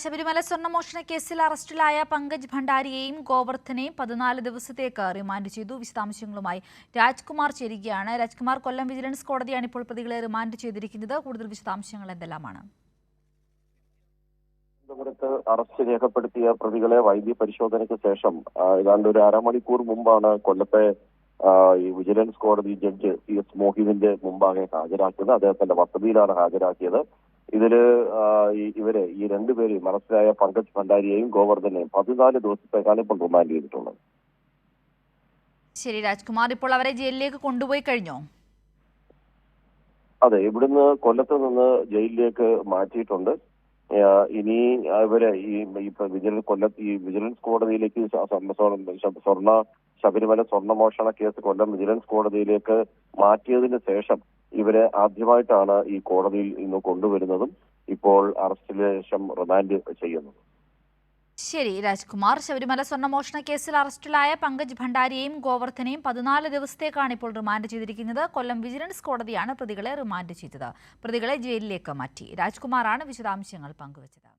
ശബരിമല സ്വർണ്ണമോഷണ കേസിൽ അറസ്റ്റിലായ പങ്കജ് ഭണ്ഡാരിയെയും ഗോവർദ്ധനെയും 14 ദിവസത്തേക്ക് റിമാൻഡ് ചെയ്തു. വിശദാംശങ്ങളുമായി രാജ്കുമാർ ചേരുകയാണ്. രാജ്കുമാർ, കൊല്ലം വിജിലൻസ് കോടതിയാണ് ഇപ്പോൾ പ്രതികളെ റിമാൻഡ് ചെയ്തിരിക്കുന്നത്. കൂടുതൽ വിശദാംശങ്ങൾ എന്തെല്ലാമാണ്? അറസ്റ്റ് രേഖപ്പെടുത്തിയ പ്രതികളെ വൈദ്യ പരിശോധനയ്ക്ക് ശേഷം ഏതാണ്ട് ഒരു അരമണിക്കൂർ മുമ്പാണ് കൊല്ലത്തെ ഈ വിജിലൻസ് കോടതി ജഡ്ജ് CS മോഹിതിന്റെ മുമ്പാകെ ഹാജരാക്കിയത്. അദ്ദേഹത്തിന്റെ വസതിയിലാണ് ഹാജരാക്കിയത്. ഇതില് ഇവരെ ഈ രണ്ടുപേരെയും അറസ്റ്റിലായ പങ്കജ് ഭണ്ഡാരിയെയും ഗോവർദ്ധനെയും 14 ദിവസത്തേക്കാണ് ഇപ്പോൾ റിമാൻഡ് ചെയ്തിട്ടുള്ളത്. ശരി രാജ്കുമാർ, ഇപ്പോൾ അവരെ ജയിലിലേക്ക് കൊണ്ടുപോയി കഴിഞ്ഞോ? അതെ, ഇവിടുന്ന് കൊല്ലത്ത് നിന്ന് ജയിലിലേക്ക് മാറ്റിയിട്ടുണ്ട്. ഇനി ഇവരെ ഈ വിജിലൻസ് കോടതിയിലേക്ക് ശബരിമല സ്വർണ്ണമോഷണ കേസ് കൊല്ലം വിജിലൻസ് കോടതിയിലേക്ക് മാറ്റിയതിനു ശേഷം ഇവരെ ആദ്യമായിട്ടാണ് ഈ കോടതിയിൽ ഇന്ന് കൊണ്ടുവരുന്നതും ഇപ്പോൾ അറസ്റ്റിന് ശേഷം റിമാൻഡ് ചെയ്യുന്നത്. ശരി രാജ്കുമാർ, ശബരിമല സ്വർണ്ണമോഷണ കേസിൽ അറസ്റ്റിലായ പങ്കജ് ഭണ്ഡാരിയെയും ഗോവർദ്ധനെയും 14 ദിവസത്തേക്കാണ് ഇപ്പോൾ റിമാൻഡ് ചെയ്തിരിക്കുന്നത്. കൊല്ലം വിജിലൻസ് കോടതിയാണ് പ്രതികളെ റിമാൻഡ് ചെയ്തത്. പ്രതികളെ ജയിലിലേക്ക് മാറ്റി. രാജ്കുമാറാണ് വിശദാംശങ്ങൾ പങ്കുവച്ചത്.